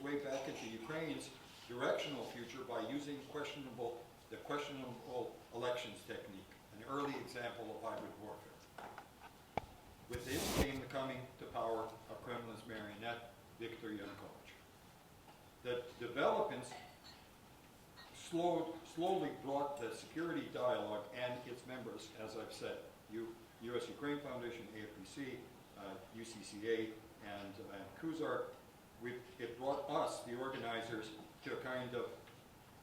way back into Ukraine's directional future by using the questionable elections technique, an early example of hybrid warfare. With this came the coming to power of Kremlin's marionette, Viktor Yanukovych. The developments slowly brought the security dialogue and its members, as I've said, U.S.-Ukraine Foundation, AFPC, UCCA, and Kuzar, it brought us, the organizers, to a kind of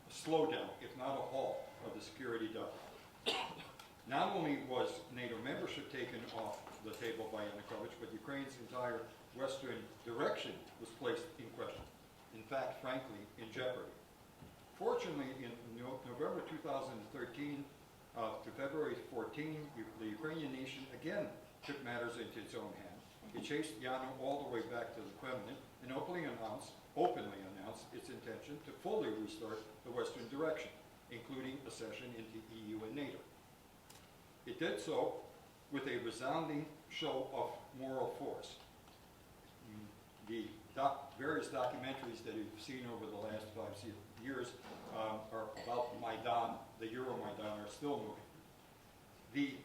slowdown, if not a halt, of the security dialogue. Not only was NATO membership taken off the table by Yanukovych, but Ukraine's entire Western direction was placed in question. In fact, frankly, in jeopardy. Fortunately, in November 2013 to February 14, the Ukrainian nation again took matters into its own hand. It chased Yanu all the way back to the Kremlin and openly announced its intention to fully restart the Western direction, including accession into EU and NATO. It did so with a resounding show of moral force. The various documentaries that you've seen over the last 5 years are about Maidan, the Euromaidan, are still moving. The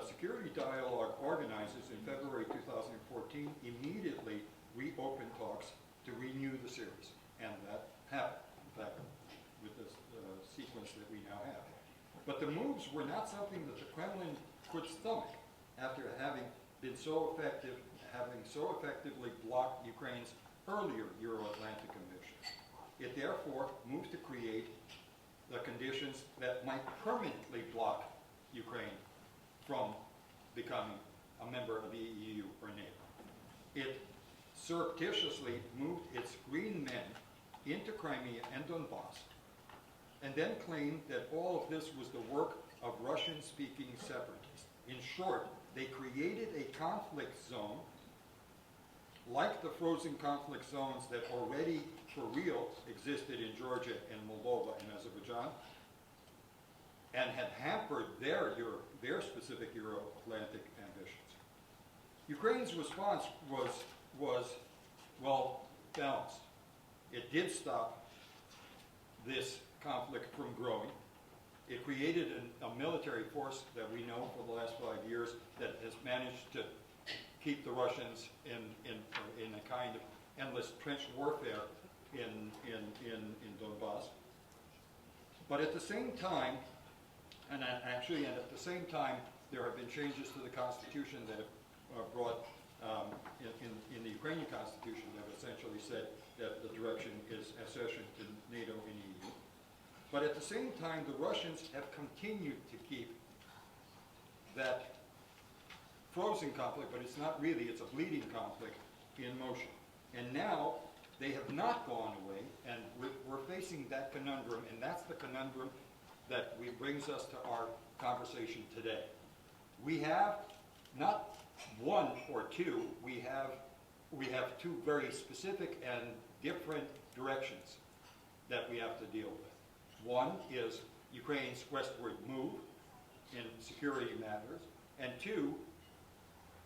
security dialogue organizers in February 2014 immediately reopened talks to renew the series, and that happened, in fact, with this sequence that we now have. But the moves were not something that the Kremlin could stomach after having so effectively blocked Ukraine's earlier Euro-Atlantic ambitions. It therefore moved to create the conditions that might permanently block Ukraine from becoming a member of the EU or NATO. It surreptitiously moved its green men into Crimea and Donbass, and then claimed that all of this was the work of Russian-speaking separatists. In short, they created a conflict zone like the frozen conflict zones that already, for real, existed in Georgia and Moldova and Azerbaijan, and had hampered their specific Euro-Atlantic ambitions. Ukraine's response was well balanced. It did stop this conflict from growing. It created a military force that we know for the last 5 years that has managed to keep the Russians in a kind of endless trench warfare in Donbass. But at the same time, and at the same time, there have been changes to the constitution that have brought in the Ukrainian constitution that essentially said that the direction is accession to NATO and EU. But at the same time, the Russians have continued to keep that frozen conflict, but it's not really, it's a bleeding conflict, in motion. And now they have not gone away, and we're facing that conundrum, and that's the conundrum that brings us to our conversation today. We have not one or two, we have two very specific and different directions that we have to deal with. One is Ukraine's westward move in security matters, and two,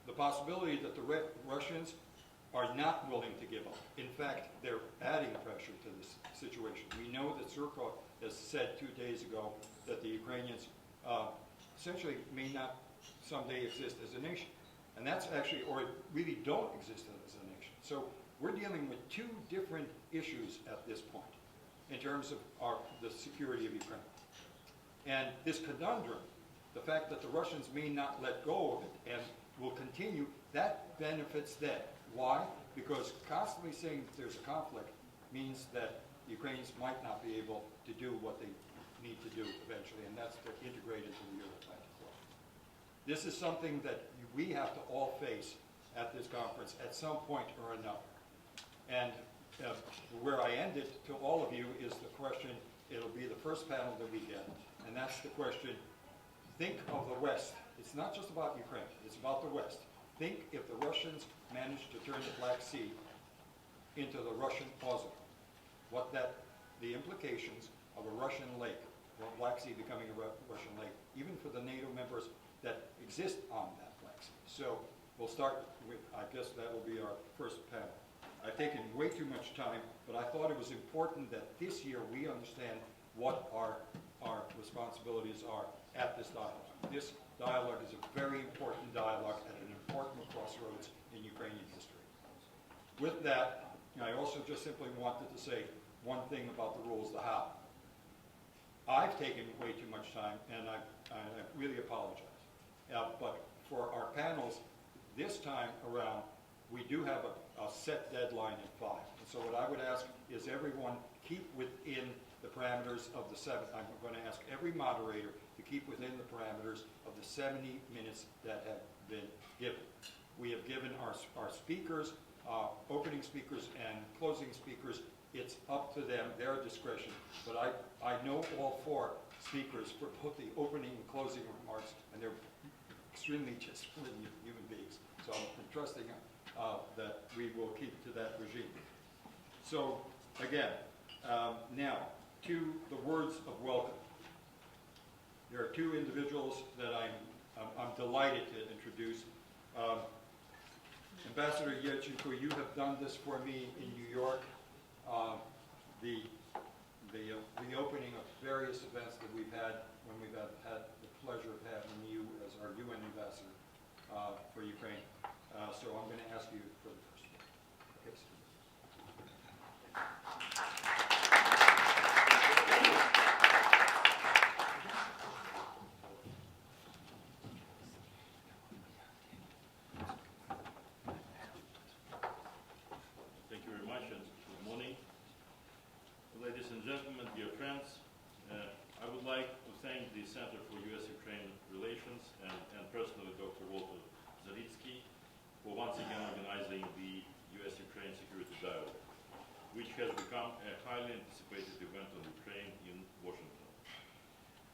the possibility that the Russians are not willing to give up. In fact, they're adding pressure to this situation. We know that Zaryckyj has said 2 days ago that the Ukrainians essentially may not someday exist as a nation. And that's actually, or really don't exist as a nation. So we're dealing with two different issues at this point in terms of the security of Ukraine. And this conundrum, the fact that the Russians may not let go of it and will continue, that benefits them. Why? Because constantly saying that there's a conflict means that the Ukrainians might not be able to do what they need to do eventually, and that's to integrate into the Euro-Atlantic Club. This is something that we have to all face at this conference at some point or another. And where I ended to all of you is the question, it'll be the first panel that we get, and that's the question, think of the West. It's not just about Ukraine, it's about the West. Think if the Russians managed to turn the Black Sea into the Russian puzzle, the implications of a Russian lake, or Black Sea becoming a Russian lake, even for the NATO members that exist on that Black Sea. So we'll start with, I guess that will be our first panel. I've taken way too much time, but I thought it was important that this year we understand what our responsibilities are at this dialogue. This dialogue is a very important dialogue at an important crossroads in Ukrainian history. With that, I also just simply wanted to say one thing about the rules, the how. I've taken way too much time, and I really apologize. But for our panels, this time around, we do have a set deadline at 5. And so what I would ask is everyone keep within the parameters of the 7. I'm going to ask every moderator to keep within the parameters of the 70 minutes that have been given. We have given our speakers, opening speakers and closing speakers, it's up to them, their discretion. But I know all 4 speakers for both the opening and closing remarks, and they're extremely just brilliant human beings. So I'm trusting that we will keep to that regime. So again, now to the words of welcome. There are 2 individuals that I'm delighted to introduce. Ambassador Yelchenko, you have done this for me in New York. The opening of various events that we've had when we've had the pleasure of having you as our UN ambassador for Ukraine. So I'm going to ask you for the first one. Okay, Thank you very much, and good morning. Ladies and gentlemen, dear friends, I would like to thank the Center for U.S.-Ukraine Relations and personally Dr. Zaryckyj for once again organizing the U.S.-Ukraine Security Dialogue, which has become a highly anticipated event on Ukraine in Washington.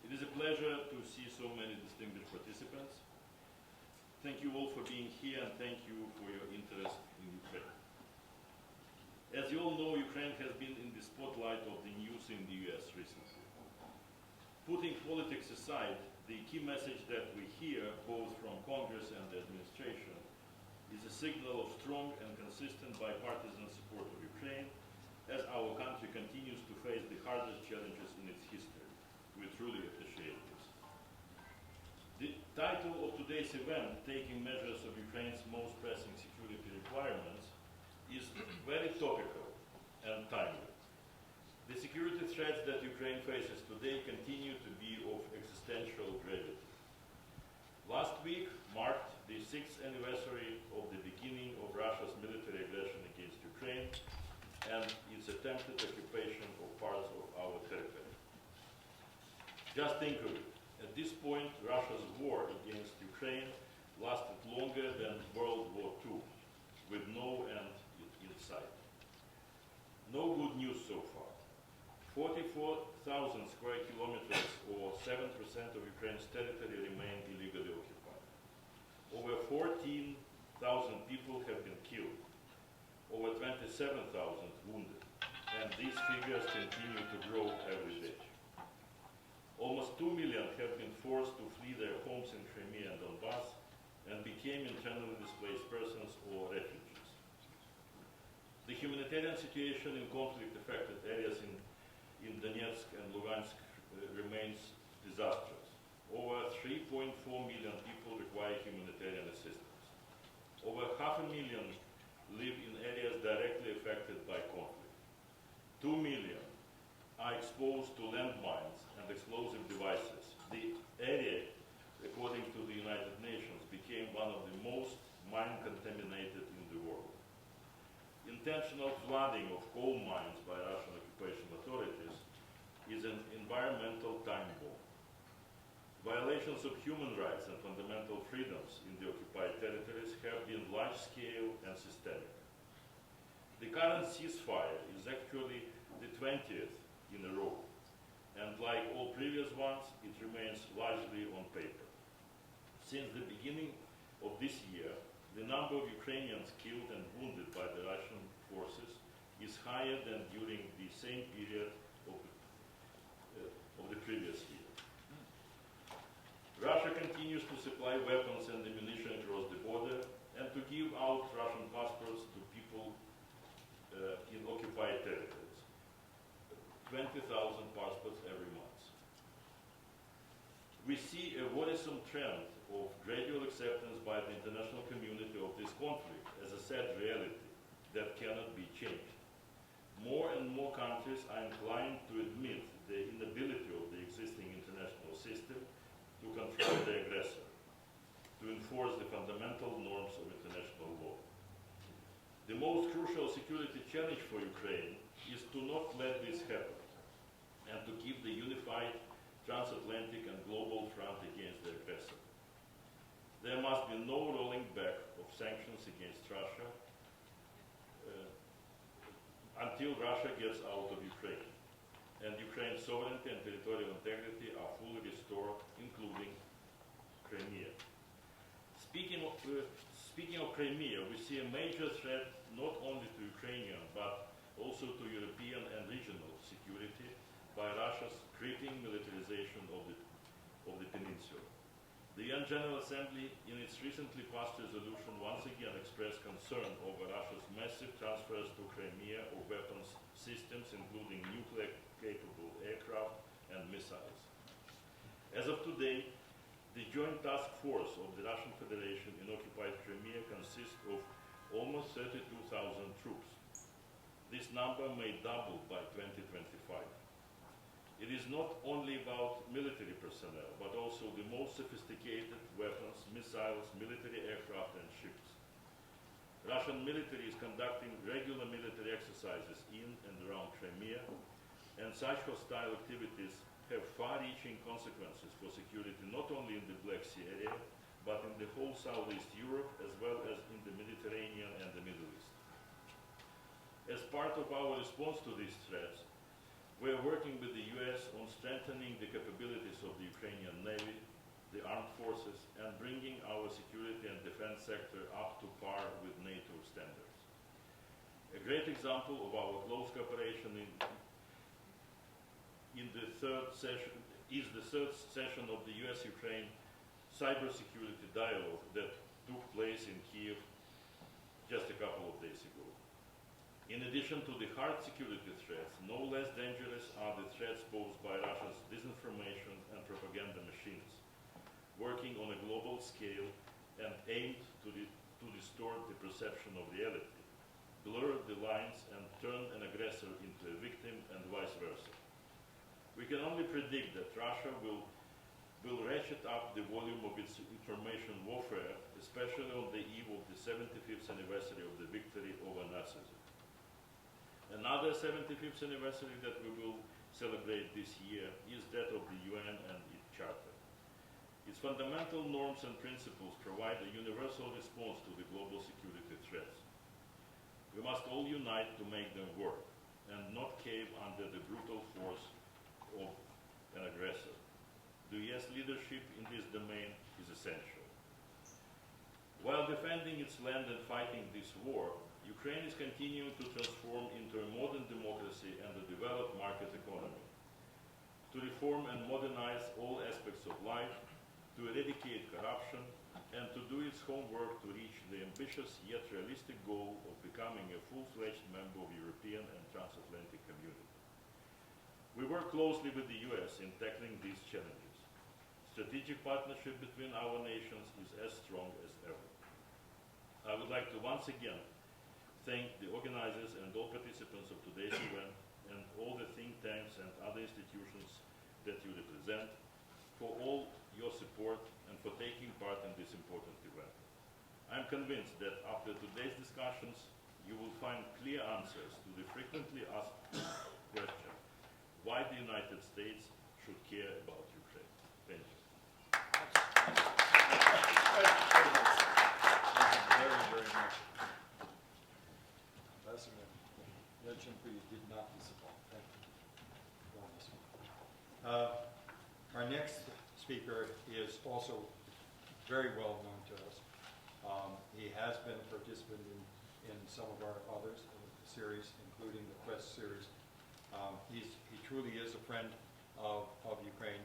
It is a pleasure to see so many distinguished participants. Thank you all for being here, and thank you for your interest in Ukraine. As you all know, Ukraine has been in the spotlight of the news in the U.S. recently. Putting politics aside, the key message that we hear, both from Congress and the administration, is a signal of strong and consistent bipartisan support of Ukraine as our country continues to face the hardest challenges in its history. We truly appreciate this. The title of today's event, Taking Measures of Ukraine's Most Pressing Security Requirements, is very topical and timely. The security threats that Ukraine faces today continue to be of existential gravity. Last week marked the 6th anniversary of the beginning of Russia's military aggression against Ukraine and its attempted occupation of parts of our territory. Just think of it. At this point, Russia's war against Ukraine lasted longer than World War II, with no end in sight. No good news so far. 44,000 square kilometers, or 7% of Ukraine's territory, remain illegally occupied. Over 14,000 people have been killed, over 27,000 wounded, and these figures continue to grow every day. Almost 2 million have been forced to flee their homes in Crimea and Donbass and became internally displaced persons or refugees. The humanitarian situation in conflict-affected areas in Donetsk and Lugansk remains disastrous. Over 3.4 million people require humanitarian assistance. Over 500,000 live in areas directly affected by conflict. 2 million are exposed to landmines and explosive devices. The area, according to the United Nations, became one of the most mine-contaminated in the world. Intentional flooding of coal mines by Russian occupation authorities is an environmental time bomb. Violations of human rights and fundamental freedoms in the occupied territories have been large-scale and systemic. The current ceasefire is actually the 20th in a row, and like all previous ones, it remains largely on paper. Since the beginning of this year, the number of Ukrainians killed and wounded by the Russian forces is higher than during the same period of the previous year. Russia continues to supply weapons and ammunition across the border and to give out Russian passports to people 20,000 passports every month. We see a worrisome trend of gradual acceptance by the international community of this conflict as a sad reality that cannot be changed. More and more countries are inclined to admit the inability of the existing international system to control the aggressor, to enforce the fundamental norms of international law. The most crucial security challenge for Ukraine is to not let this happen and to keep the unified transatlantic and global front against the aggressor. There must be no rolling back of sanctions against Russia until Russia gets out of Ukraine and Ukraine's sovereignty and territorial integrity are fully restored, including Crimea. Speaking of Crimea, we see a major threat not only to Ukrainian but also to European and regional security by Russia's creeping militarization of the peninsula. The UN General Assembly, in its recently passed resolution, once again expressed concern over Russia's massive transfers to Crimea of weapons systems, including nuclear-capable aircraft and missiles. As of today, the Joint Task Force of the Russian Federation in occupied Crimea consists of almost 32,000 troops. This number may double by 2025. It is not only about military personnel, but also the most sophisticated weapons, missiles, military aircraft and ships. Russian military is conducting regular military exercises in and around Crimea, and such hostile activities have far-reaching consequences for security not only in the Black Sea area, but in the whole Southeast Europe, as well as in the Mediterranean and the Middle East. As part of our response to these threats, we are working with the US on strengthening the capabilities of the Ukrainian Navy, the armed forces, and bringing our security and defense sector up to par with NATO standards. A great example of our close cooperation in the third session is the third session of the US-Ukraine cybersecurity dialogue that took place in Kiev just a couple of days ago. In addition to the hard security threats, no less dangerous are the threats posed by Russia's disinformation and propaganda machines, working on a global scale and aimed to distort the perception of reality, blur the lines and turn an aggressor into a victim and vice versa. We can only predict that Russia will ratchet up the volume of its information warfare, especially on the eve of the 75th anniversary of the victory over Nazism. Another 75th anniversary that we will celebrate this year is that of the UN and its Charter. Its fundamental norms and principles provide a universal response to the global security threats. We must all unite to make them work and not cave under the brutal force of an aggressor. The US leadership in this domain is essential. While defending its land and fighting this war, Ukraine is continuing to transform into a modern democracy and a developed market economy, to reform and modernize all aspects of life, to eradicate corruption, and to do its homework to reach the ambitious yet realistic goal of becoming a full-fledged member of the European and transatlantic community. We work closely with the US in tackling these challenges. Strategic partnership between our nations is as strong as ever. I would like to once again thank the organizers and all participants of today's event and all the think tanks and other institutions that you represent for all your support and for taking part in this important event. I am convinced that after today's discussions, you will find clear answers to the frequently asked question, why the United States should care about Ukraine. Thank you. Very, very much. Ambassador Yelchenko, you did not disappoint. Thank you. Our next speaker is also very well known to us. He has been a participant in some of our others in the series, including the Quest series. He truly is a friend of Ukraine.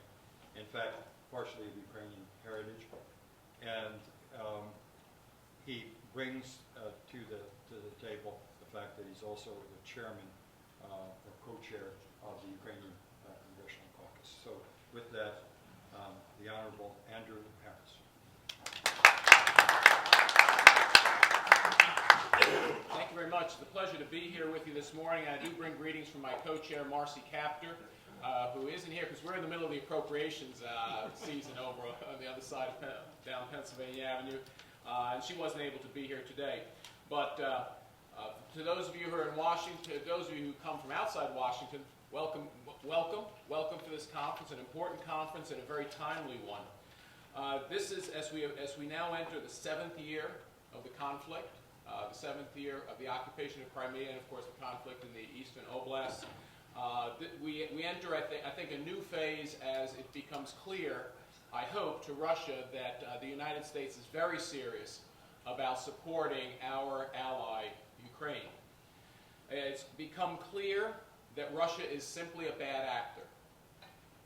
In fact, partially of Ukrainian heritage, and he brings to the table the fact that he's also the chairman or co-chair of the Ukrainian Congressional Caucus. So with that, the Honorable Andrew Harris. Thank you very much. It's a pleasure to be here with you this morning. I do bring greetings from my co-chair, Marcy Kaptur, who isn't here because we're in the middle of the appropriations season over on the other side of down Pennsylvania Avenue, and she wasn't able to be here today. But to those of you who are in Washington, those of you who come from outside Washington, welcome to this conference, an important conference and a very timely one. This is, as we now enter the 7th year of the conflict, the 7th year of the occupation of Crimea, and of course the conflict in the eastern oblasts. We enter, I think, a new phase as it becomes clear, I hope, to Russia that the United States is very serious about supporting our ally, Ukraine. It's become clear that Russia is simply a bad actor.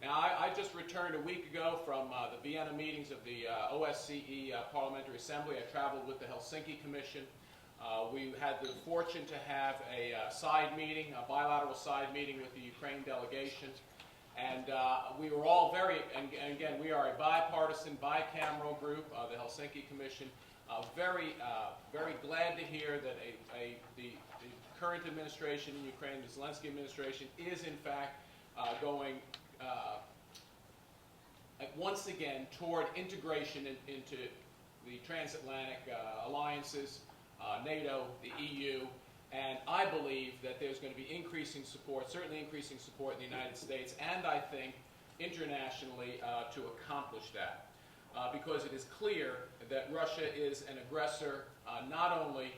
Now, I just returned a week ago from the Vienna meetings of the OSCE Parliamentary Assembly. I traveled with the Helsinki Commission. We had the fortune to have a side meeting, a bilateral side meeting with the Ukraine delegation. And we were all and again, we are a bipartisan, bicameral group, the Helsinki Commission. Very glad to hear that the current administration in Ukraine, the Zelensky administration, is in fact going once again toward integration into the transatlantic alliances, NATO, the EU, and I believe that there's going to be increasing support, certainly increasing support in the United States, and I think internationally to accomplish that. Because it is clear that Russia is an aggressor not only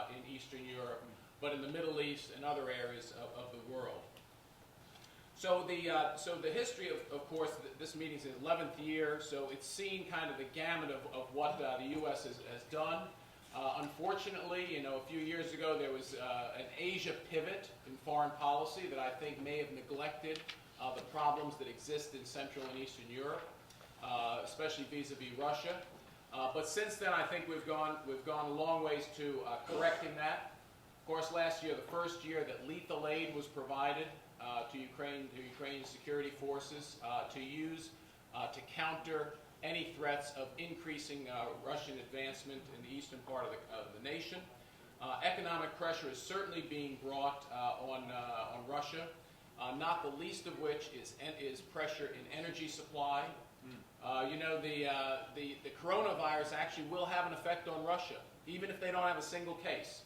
in Eastern Europe, but in the Middle East and other areas of the world. So the history of course, this meeting's in the 11th year, so it's seen kind of the gamut of what the U.S. has done. Unfortunately, a few years ago there was an Asia pivot in foreign policy that I think may have neglected the problems that exist in Central and Eastern Europe, especially vis-a-vis Russia. But since then, I think we've gone a long ways to correcting that. Of course, last year, the first year that lethal aid was provided to Ukrainian security forces to use to counter any threats of increasing Russian advancement in the eastern part of the nation. Economic pressure is certainly being brought on Russia, not the least of which is pressure in energy supply. The coronavirus actually will have an effect on Russia, even if they don't have a single case,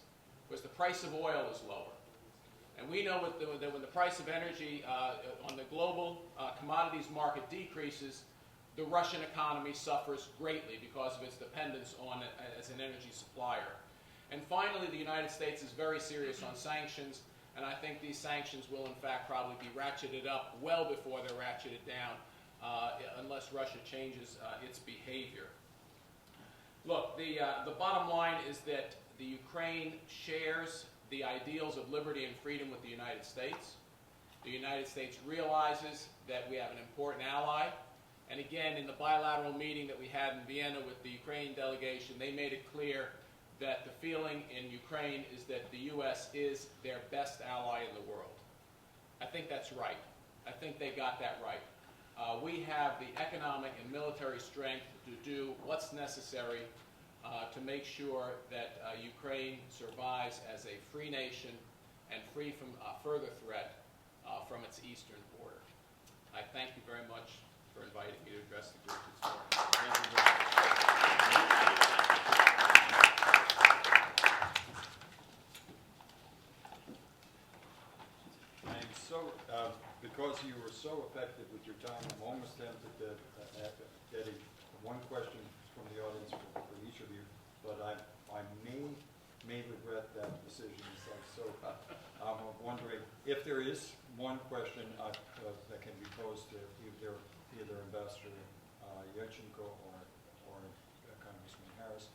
because the price of oil is lower. And we know that when the price of energy on the global commodities market decreases, the Russian economy suffers greatly because of its dependence on it as an energy supplier. And finally, the United States is very serious on sanctions, and I think these sanctions will in fact probably be ratcheted up well before they're ratcheted down unless Russia changes its behavior. Look, the bottom line is that the Ukraine shares the ideals of liberty and freedom with the United States. The United States realizes that we have an important ally. And again, in the bilateral meeting that we had in Vienna with the Ukraine delegation, they made it clear that the feeling in Ukraine is that the U.S. is their best ally in the world. I think that's right. I think they got that right. We have the economic and military strength to do what's necessary to make sure that Ukraine survives as a free nation and free from further threat from its eastern border. I thank you very much for inviting me to address the group this morning. Thank you very much. I'm so, because you were so effective with your time, I'm almost tempted to ask Eddie one question from the audience for each of you, but I may regret that decision. So I'm wondering if there is one question that can be posed to either Ambassador Yelchenko or Congressman Harris.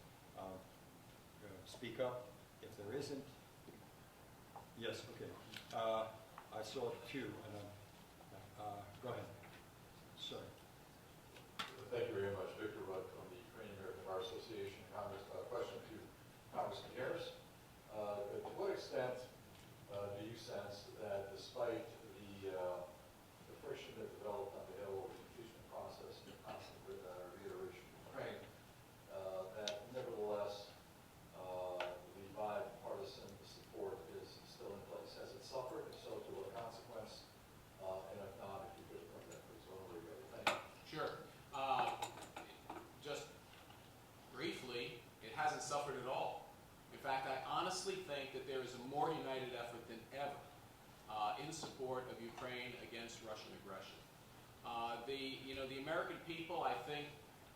Speak up. If there isn't, yes, okay. I saw two, and go ahead. Sorry. Thank you very much, Victor Rudd from the Ukrainian American Bar Association. Question to Congressman Harris. To what extent do you sense that that there is a more united effort than ever in support of Ukraine against Russian aggression. The American people, I think,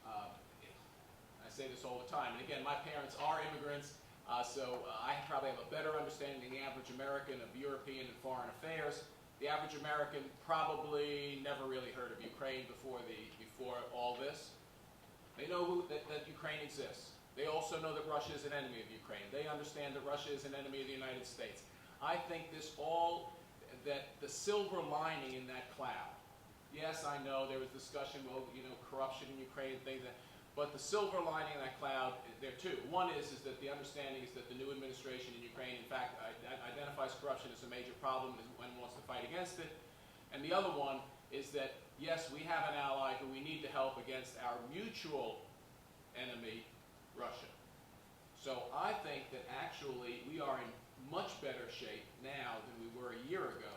I say this all the time, and again, my parents are immigrants, so I probably have a better understanding than the average American of European and foreign affairs. The average American probably never really heard of Ukraine before all this. They know that Ukraine exists. They also know that Russia is an enemy of Ukraine. They understand that Russia is an enemy of the United States. I think that the silver lining in that cloud, yes, I know there was discussion, well, corruption in Ukraine, things that, but the silver lining in that cloud, there are two. One is that the understanding is that the new administration in Ukraine, in fact, identifies corruption as a major problem and wants to fight against it. And the other one is that, yes, we have an ally who we need to help against our mutual enemy, Russia. So I think that actually we are in much better shape now than we were a year ago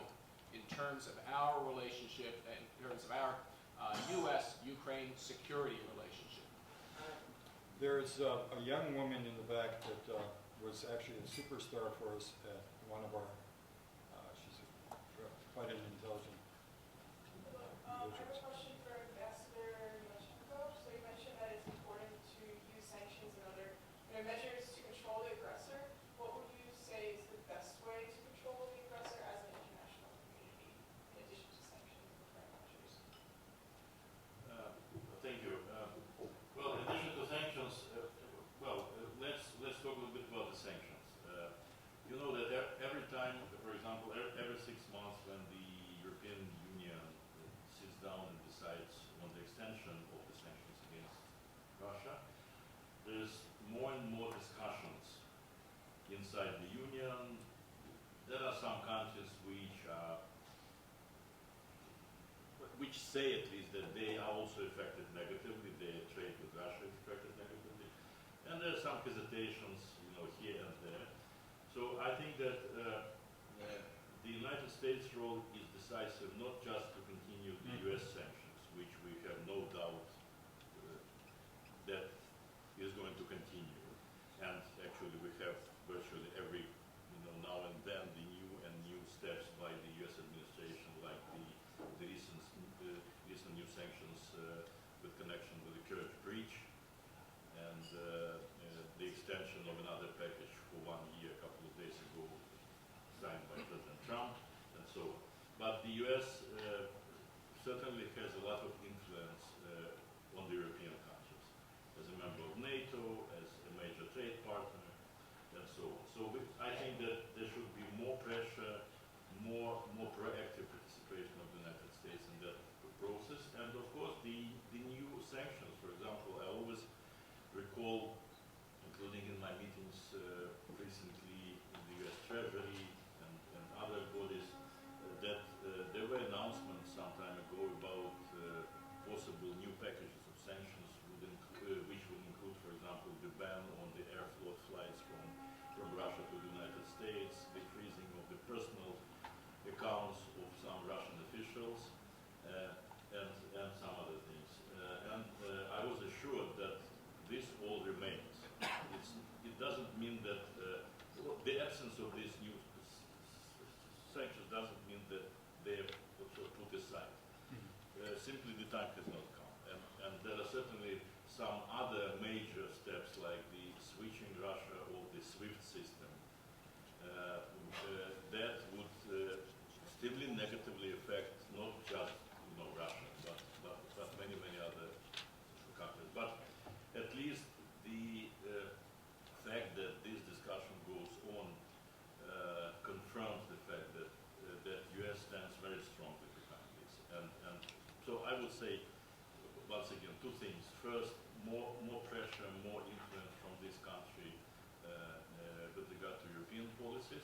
in terms of our relationship, in terms of our U.S.-Ukraine security relationship. There's a young woman in the back that was actually a superstar for us at one of our, she's quite an intelligent I have a question for Ambassador Yelchenko. So you mentioned that it's important to use sanctions and other measures to control the aggressor. What would you say is the best way to control the aggressor as an international community, in addition to sanctions and current measures? Thank you. Well, in addition to sanctions, let's talk a little bit about the sanctions. You know that every time, for example, every 6 months when the European Union sits down and decides on the extension of the sanctions against Russia, there's more and more discussions inside the Union. There are some countries which say at least that they are also affected negatively, their trade with Russia is affected negatively. And there are some hesitations, here and there. So I think that the United States role is decisive, not just to continue the U.S. sanctions, which we have no doubt that is going to continue. And actually we have virtually every, now and then the new steps by the U.S. administration, like the recent new sanctions with connection with the Kerch breach, and the extension of another package for 1 year a couple of days ago, signed by President Trump, and so on. But the U.S. Certainly has a lot of influence on the European countries, as a member of NATO, as a major trade partner, and so on. So I think that there should be more pressure, more proactive participation of the United States in that process. And of course, the new sanctions, for example, I always recall, including in my meetings recently in the U.S. Treasury and other bodies, that there were announcements some time ago about possible new packages of sanctions which would include, for example, the ban on the air float flights from Russia to the United States, the freezing of the personal accounts of some Russian officials, and some other things. I was assured that this all remains. It doesn't mean that the absence of these new sanctions doesn't mean that they are put aside. Simply the time has not come. And there are certainly some other major steps like the switching Russia of the SWIFT system that would still negatively affect not just Russia, but many other countries. But at least the fact that this discussion goes on confirms the fact that U.S. stands very strongly behind this. And so I would say, once again, two things. First, more pressure, more influence from this country with regard to European policies,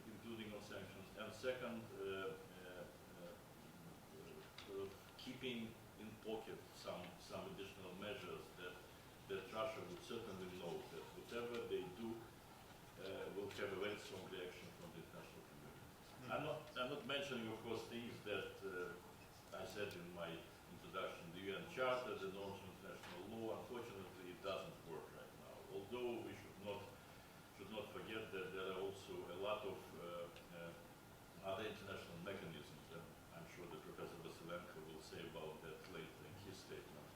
including on sanctions. And second, keeping in pocket some additional measures that Russia would certainly know that whatever they do will have a very strong reaction from the international community. I'm not mentioning, of course, things that I said in my introduction, the UN Charter, the norms of international law. Unfortunately, it doesn't work right now. Although we should that there are also a lot of other international mechanisms, and I'm sure that Professor Vasilenko will say about that later in his statement,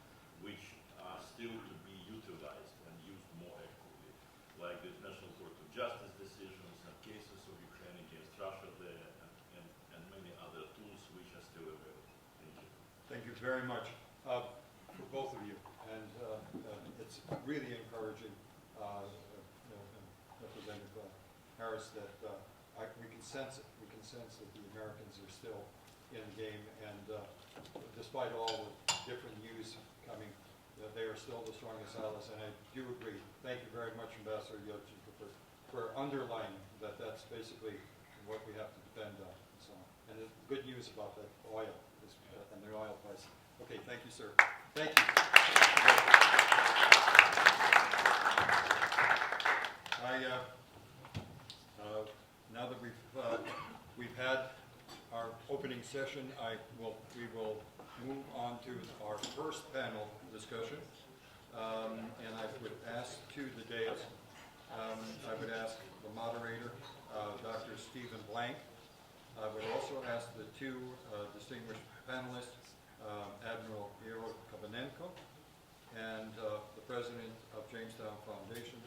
which are still to be utilized and used more actively, like the International Court of Justice decisions and cases of Ukraine against Russia there, and many other tools which are still available. Thank you. Thank you very much for both of you, and it's really encouraging, Representative Harris, that we can sense it. We can sense that the Americans are still in the game, and despite all the different views coming, they are still the strongest allies, and I do agree. Thank you very much, Ambassador Yelchenko, for underlining that that's basically what we have to depend on, and so on. And the good news about that oil and the oil price. Okay, thank you, sir. Thank you. Now that we've had our opening session, we will move on to our first panel discussion, and I would ask to the dais. I would ask the moderator, Dr. Stephen Blank. I would also ask the two distinguished panelists, Admiral Yelchenko and the president of Jamestown Foundation,